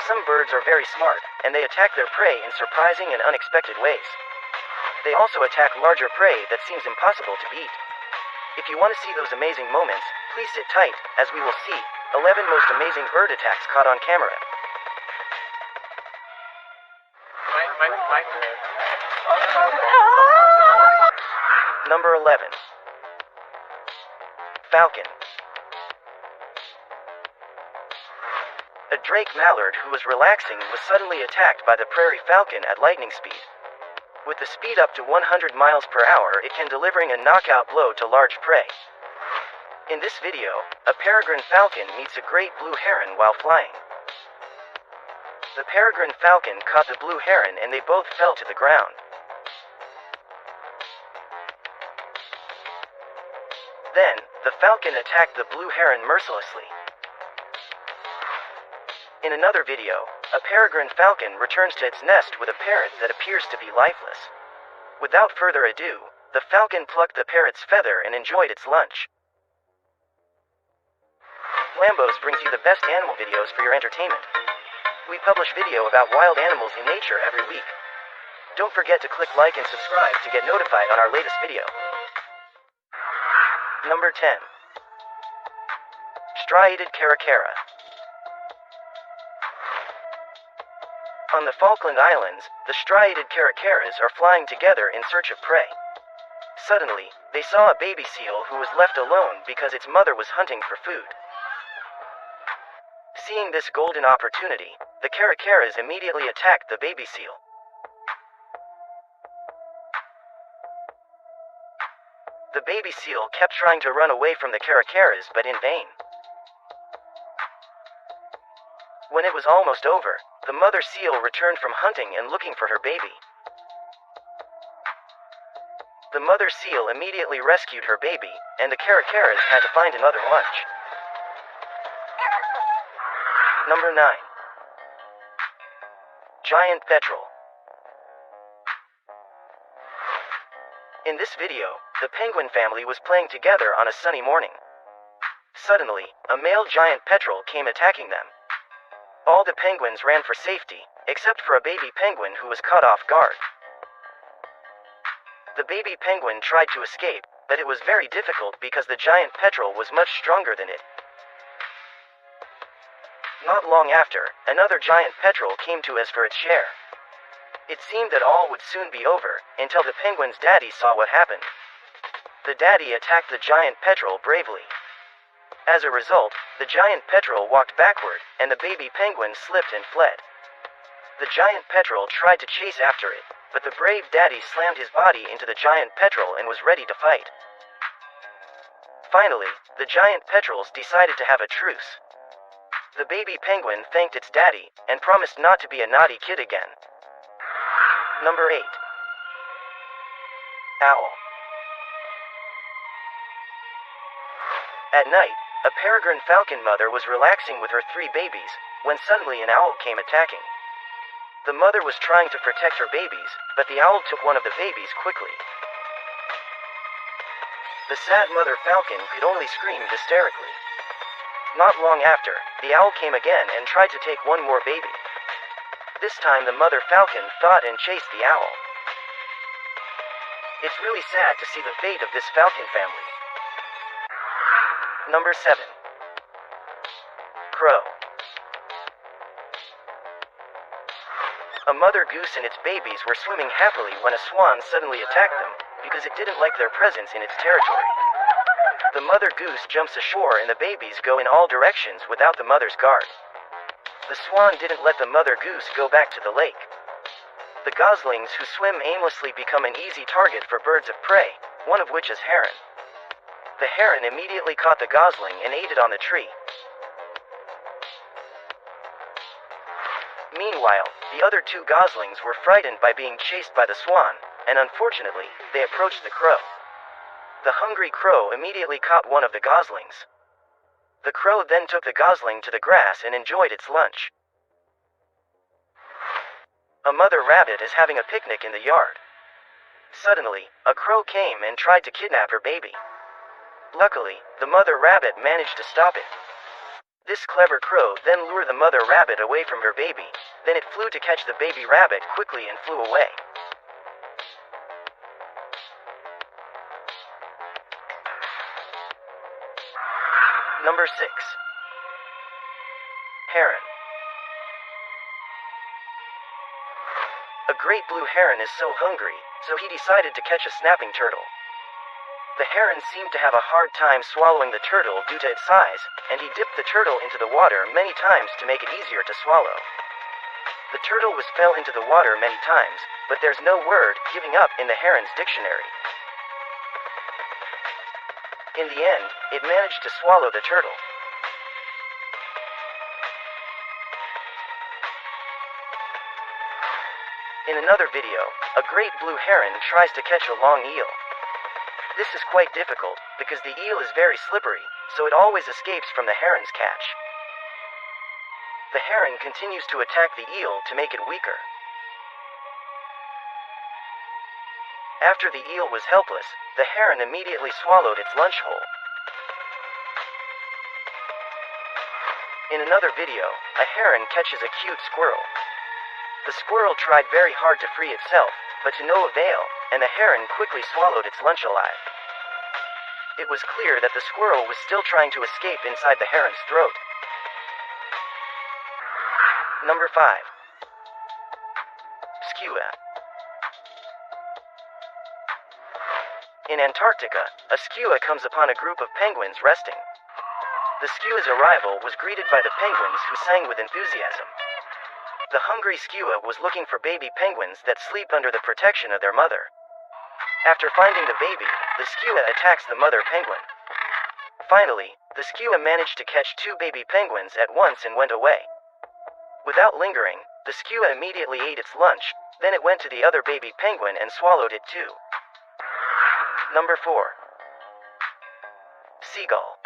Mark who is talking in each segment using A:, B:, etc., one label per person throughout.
A: some birds are very smart, and they attack their prey in surprising and unexpected ways. They also attack larger prey that seems impossible to beat. If you want to see those amazing moments, please sit tight, as we will see 11 most amazing bird attacks caught on camera. Number 11. Falcon. A drake mallard who was relaxing was suddenly attacked by the prairie falcon at lightning speed. With the speed up to 100 miles per hour, it can delivering a knockout blow to large prey. In this video, a peregrine falcon meets a great blue heron while flying. The peregrine falcon caught the blue heron and they both fell to the ground. Then, the falcon attacked the blue heron mercilessly. In another video, a peregrine falcon returns to its nest with a parrot that appears to be lifeless. Without further ado, the falcon plucked the parrot's feather and enjoyed its lunch. Lambos brings you the best animal videos for your entertainment. We publish video about wild animals in nature every week. Don't forget to click like and subscribe to get notified on our latest video. Number 10. Striated caracara. On the Falkland Islands, the striated caracaras are flying together in search of prey. Suddenly, they saw a baby seal who was left alone because its mother was hunting for food. Seeing this golden opportunity, the caracaras immediately attacked the baby seal. The baby seal kept trying to run away from the caracaras, but in vain. When it was almost over, the mother seal returned from hunting and looking for her baby. The mother seal immediately rescued her baby, and the caracaras had to find another lunch. Number 9. Giant petrel. In this video, the penguin family was playing together on a sunny morning. Suddenly, a male giant petrel came attacking them. All the penguins ran for safety, except for a baby penguin who was caught off guard. The baby penguin tried to escape, but it was very difficult because the giant petrel was much stronger than it. Not long after, another giant petrel came to as for its share. It seemed that all would soon be over, until the penguin's daddy saw what happened. The daddy attacked the giant petrel bravely. As a result, the giant petrel walked backward, and the baby penguin slipped and fled. The giant petrel tried to chase after it, but the brave daddy slammed his body into the giant petrel and was ready to fight. Finally, the giant petrels decided to have a truce. The baby penguin thanked its daddy, and promised not to be a naughty kid again. Number 8. Owl. At night, a peregrine falcon mother was relaxing with her 3 babies, when suddenly an owl came attacking. The mother was trying to protect her babies, but the owl took one of the babies quickly. The sad mother falcon could only scream hysterically. Not long after, the owl came again and tried to take one more baby. This time the mother falcon fought and chased the owl. It's really sad to see the fate of this falcon family. Number 7. Crow. A mother goose and its babies were swimming happily when a swan suddenly attacked them, because it didn't like their presence in its territory. The mother goose jumps ashore and the babies go in all directions without the mother's guard. The swan didn't let the mother goose go back to the lake. The goslings who swim aimlessly become an easy target for birds of prey, one of which is heron. The heron immediately caught the gosling and ate it on the tree. Meanwhile, the other 2 goslings were frightened by being chased by the swan, and unfortunately, they approached the crow. The hungry crow immediately caught one of the goslings. The crow then took the gosling to the grass and enjoyed its lunch. A mother rabbit is having a picnic in the yard. Suddenly, a crow came and tried to kidnap her baby. Luckily, the mother rabbit managed to stop it. This clever crow then lured the mother rabbit away from her baby. Then it flew to catch the baby rabbit quickly and flew away. Number 6. Heron. A great blue heron is so hungry, so he decided to catch a snapping turtle. The heron seemed to have a hard time swallowing the turtle due to its size, and he dipped the turtle into the water many times to make it easier to swallow. The turtle fell into the water many times, but there's no word giving up in the heron's dictionary. In the end, it managed to swallow the turtle. In another video, a great blue heron tries to catch a long eel. This is quite difficult, because the eel is very slippery, so it always escapes from the heron's catch. The heron continues to attack the eel to make it weaker. After the eel was helpless, the heron immediately swallowed its lunch hole. In another video, a heron catches a cute squirrel. The squirrel tried very hard to free itself, but to no avail, and the heron quickly swallowed its lunch alive. It was clear that the squirrel was still trying to escape inside the heron's throat. Number 5. Skua. In Antarctica, a skua comes upon a group of penguins resting. The skua's arrival was greeted by the penguins, who sang with enthusiasm. The hungry skua was looking for baby penguins that sleep under the protection of their mother. After finding the baby, the skua attacks the mother penguin. Finally, the skua managed to catch 2 baby penguins at once and went away. Without lingering, the skua immediately ate its lunch, then it went to the other baby penguin and swallowed it too. Number 4. Seagull.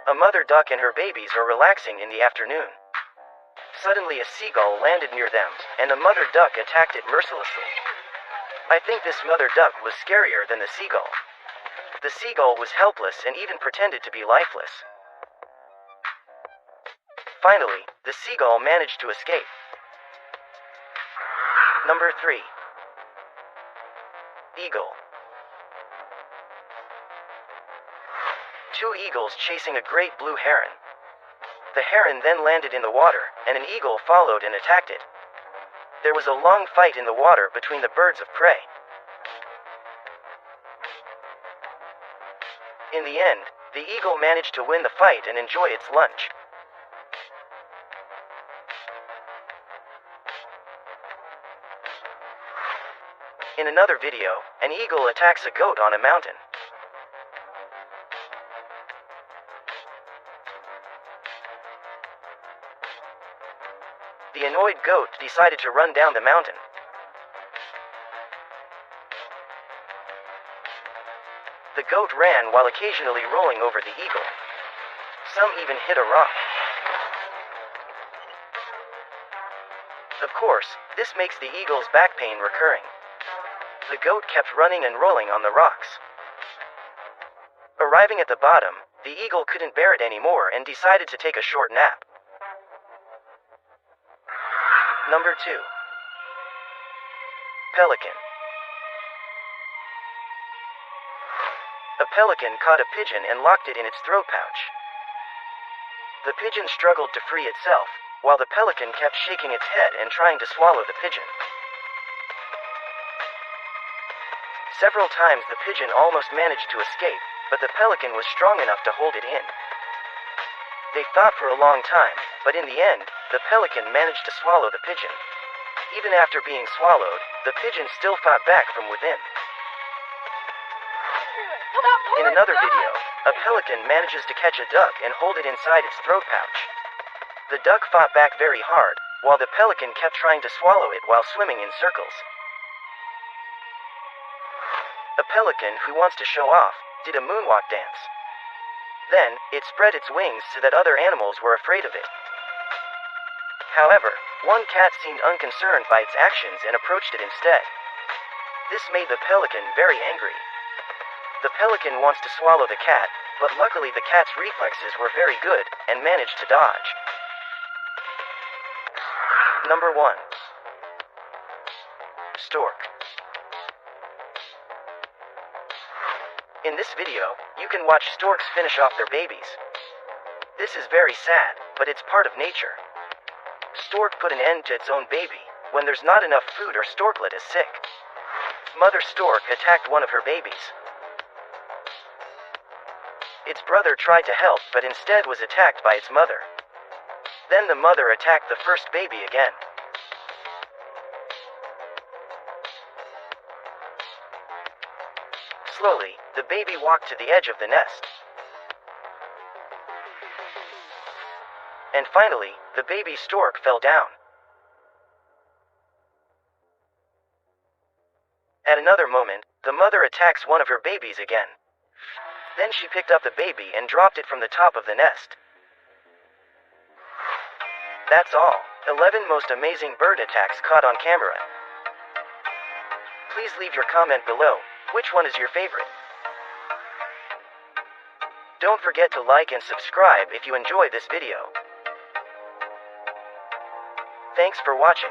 A: A mother duck and her babies are relaxing in the afternoon. Suddenly a seagull landed near them, and the mother duck attacked it mercilessly. I think this mother duck was scarier than the seagull. The seagull was helpless and even pretended to be lifeless. Finally, the seagull managed to escape. Number 3. Eagle. 2 eagles chasing a great blue heron. The heron then landed in the water, and an eagle followed and attacked it. There was a long fight in the water between the birds of prey. In the end, the eagle managed to win the fight and enjoy its lunch. In another video, an eagle attacks a goat on a mountain. The annoyed goat decided to run down the mountain. The goat ran while occasionally rolling over the eagle. Some even hit a rock. Of course, this makes the eagle's back pain recurring. The goat kept running and rolling on the rocks. Arriving at the bottom, the eagle couldn't bear it anymore and decided to take a short nap. Number 2. Pelican. A pelican caught a pigeon and locked it in its throat pouch. The pigeon struggled to free itself, while the pelican kept shaking its head and trying to swallow the pigeon. Several times the pigeon almost managed to escape, but the pelican was strong enough to hold it in. They fought for a long time, but in the end, the pelican managed to swallow the pigeon. Even after being swallowed, the pigeon still fought back from within. In another video, a pelican manages to catch a duck and hold it inside its throat pouch. The duck fought back very hard, while the pelican kept trying to swallow it while swimming in circles. A pelican who wants to show off did a moonwalk dance. Then, it spread its wings so that other animals were afraid of it. However, one cat seemed unconcerned by its actions and approached it instead. This made the pelican very angry. The pelican wants to swallow the cat, but luckily the cat's reflexes were very good and managed to dodge. Number 1. Stork. In this video, you can watch storks finish off their babies. This is very sad, but it's part of nature. Stork put an end to its own baby when there's not enough food or storklet is sick. Mother Stork attacked one of her babies. Its brother tried to help but instead was attacked by its mother. Then the mother attacked the first baby again. Slowly, the baby walked to the edge of the nest. And finally, the baby stork fell down. At another moment, the mother attacks one of her babies again. Then she picked up the baby and dropped it from the top of the nest. That's all. 11 most amazing bird attacks caught on camera. Please leave your comment below. Which one is your favorite? Don't forget to like and subscribe if you enjoy this video. Thanks for watching.